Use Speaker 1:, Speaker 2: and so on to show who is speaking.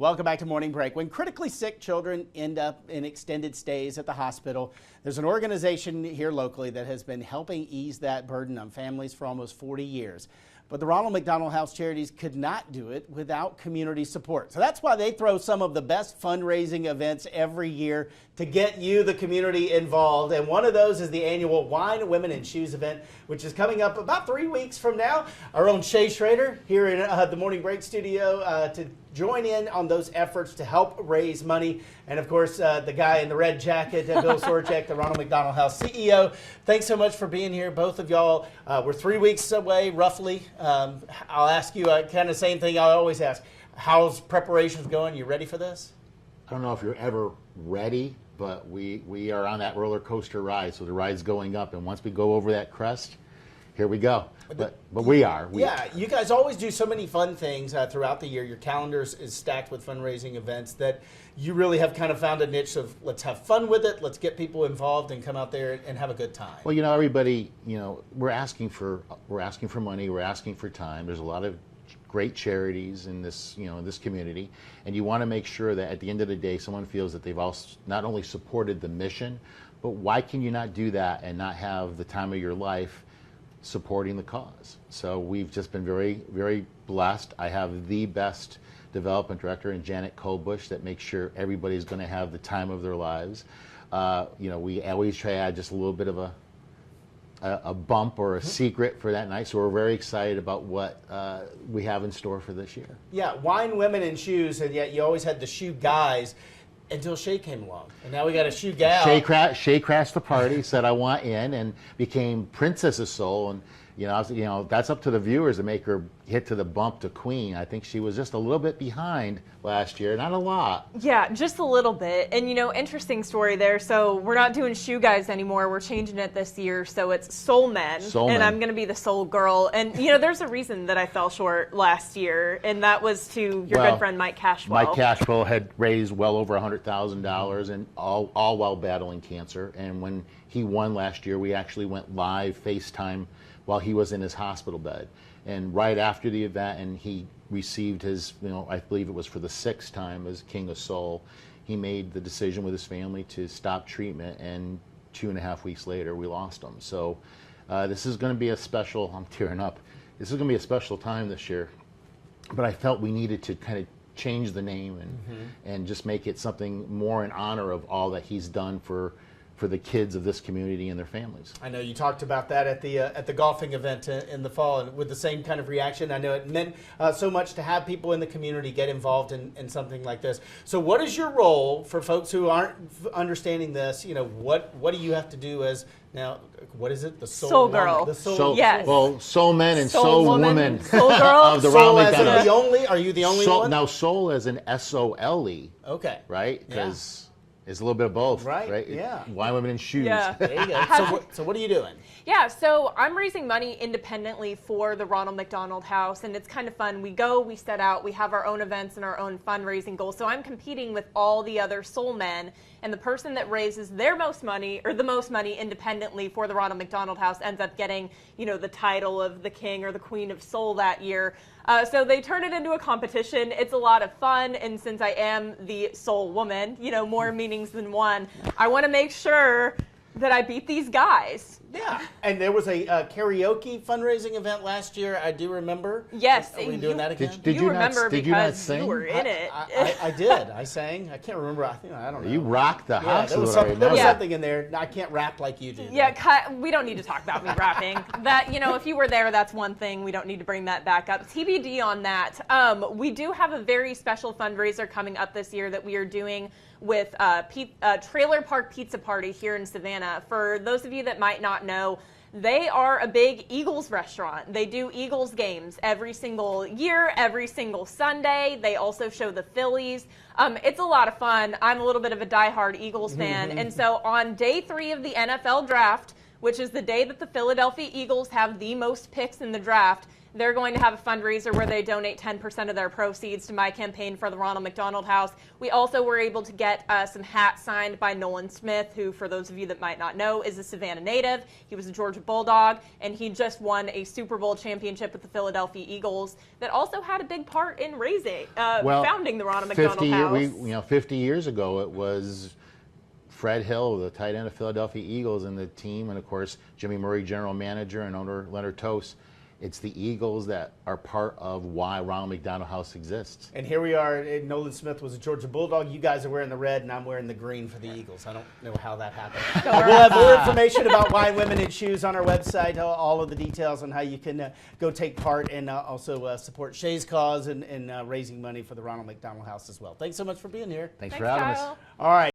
Speaker 1: Welcome back to Morning Break. When critically sick children end up in extended stays at the hospital, there's an organization here locally that has been helping ease that burden on families for almost 40 years. But the Ronald McDonald House Charities could not do it without community support. So that's why they throw some of the best fundraising events every year to get you, the community, involved. And one of those is the annual Wine, Women, and Shoes event, which is coming up about 3 weeks from now. Our own Shea Schrader here in the Morning Break studio to join in on those efforts to help raise money. And of course, the guy in the red jacket, Bill Sorchek, the Ronald McDonald House CEO. Thanks so much for being here, both of y'all. We're 3 weeks away, roughly. I'll ask you kind of same thing I always ask. How's preparations going? You ready for this?
Speaker 2: I don't know if you're ever ready, but we are on that roller coaster ride. So the ride's going up, and once we go over that crest, here we go. But we are.
Speaker 1: Yeah, you guys always do so many fun things throughout the year. Your calendar is stacked with fundraising events that you really have kind of found a niche of let's have fun with it, let's get people involved and come out there and have a good time.
Speaker 2: Well, you know, everybody, you know, we're asking for money, we're asking for time. There's a lot of great charities in this, you know, in this community, and you want to make sure that at the end of the day, someone feels that they've also not only supported the mission, but why can you not do that and not have the time of your life supporting the cause? So we've just been very, very blessed. I have the best development director in Janet Colbush that makes sure everybody's going to have the time of their lives. You know, we always try to add just a little bit of a bump or a secret for that night. So we're very excited about what we have in store for this year.
Speaker 1: Yeah, Wine, Women, and Shoes, and yet you always had the shoe guys until Shea came along. And now we got a shoe gal.
Speaker 2: Shea crashed the party, said I want in, and became Princess of Soul. And you know, that's up to the viewers to make her hit to the bump to Queen. I think she was just a little bit behind last year, not a lot.
Speaker 3: Yeah, just a little bit. And you know, interesting story there. So we're not doing Shoe Guys anymore. We're changing it this year. So it's Soul Men. And I'm going to be the Soul Girl. And you know, there's a reason that I fell short last year, and that was to your good friend Mike Cashwell.
Speaker 2: Mike Cashwell had raised well over $100,000, and all while battling cancer. And when he won last year, we actually went live FaceTime while he was in his hospital bed. And right after the event, and he received his, you know, I believe it was for the 6th time as King of Soul, he made the decision with his family to stop treatment, and 2.5 weeks later, we lost him. So this is going to be a special, I'm tearing up, this is going to be a special time this year. But I felt we needed to kind of change the name and just make it something more in honor of all that he's done for the kids of this community and their families.
Speaker 1: I know you talked about that at the golfing event in the fall, and with the same kind of reaction. I know it meant so much to have people in the community get involved in something like this. So what is your role for folks who aren't understanding this? You know, what do you have to do as, now, what is it? The
Speaker 3: Soul Girl.
Speaker 1: The soul,
Speaker 3: yes.
Speaker 2: Well, Soul Men and Soul Women.
Speaker 3: Soul Girl.
Speaker 2: Of the
Speaker 1: Soul
Speaker 2: Ronald
Speaker 1: as in
Speaker 2: McDonald.
Speaker 1: the only? Are you the only one?
Speaker 2: Now, Soul as an S-O-L-E.
Speaker 1: Okay.
Speaker 2: Right? Because it's a little bit of both.
Speaker 1: Right, yeah.
Speaker 2: Wine, Women, and Shoes.
Speaker 3: Yeah.
Speaker 1: There you go. So what are you doing?
Speaker 3: Yeah, so I'm raising money independently for the Ronald McDonald House, and it's kind of fun. We go, we set out, we have our own events and our own fundraising goals. So I'm competing with all the other Soul Men, and the person that raises their most money, or the most money independently for the Ronald McDonald House, ends up getting, you know, the title of the King or the Queen of Soul that year. So they turn it into a competition. It's a lot of fun, and since I am the Soul Woman, you know, more meanings than one, I want to make sure that I beat these guys.
Speaker 1: Yeah, and there was a karaoke fundraising event last year. I do remember.
Speaker 3: Yes,
Speaker 1: Are we doing that again?
Speaker 2: Did
Speaker 3: you remember
Speaker 2: did you not
Speaker 3: because
Speaker 2: sing?
Speaker 3: you were in it.
Speaker 1: I did. I sang. I can't remember. I don't know.
Speaker 2: You rocked the house.
Speaker 1: There was something in there. I can't rap like you do.
Speaker 3: Yeah, we don't need to talk about me rapping. That, you know, if you were there, that's one thing. We don't need to bring that back up. TBD on that. We do have a very special fundraiser coming up this year that we are doing with Trailer Park Pizza Party here in Savannah. For those of you that might not know, they are a big Eagles restaurant. They do Eagles games every single year, every single Sunday. They also show the Phillies. It's a lot of fun. I'm a little bit of a diehard Eagles fan. And so on day 3 of the NFL draft, which is the day that the Philadelphia Eagles have the most picks in the draft, They're going to have a fundraiser where they donate 10% of their proceeds to my campaign for the Ronald McDonald House. We also were able to get some hats signed by Nolan Smith, who, for those of you that might not know, is a Savannah native. He was a Georgia Bulldog, and he just won a Super Bowl championship with the Philadelphia Eagles that also had a big part in founding the Ronald McDonald House.
Speaker 2: 50 years ago, it was Fred Hill, the tight end of Philadelphia Eagles, and the team, and of course Jimmy Murray, general manager, and owner Leonard Tost. It's the Eagles that are part of why Ronald McDonald House exists.
Speaker 1: And here we are. Nolan Smith was a Georgia Bulldog. You guys are wearing the red, and I'm wearing the green for the Eagles. I don't know how that happened. We'll have more information about Why Women in Shoes on our website, all of the details on how you can go take part and also support Shea's cause and raising money for the Ronald McDonald House as well. Thanks so much for being here.
Speaker 2: Thanks for having us.
Speaker 3: Kyle.
Speaker 1: All right.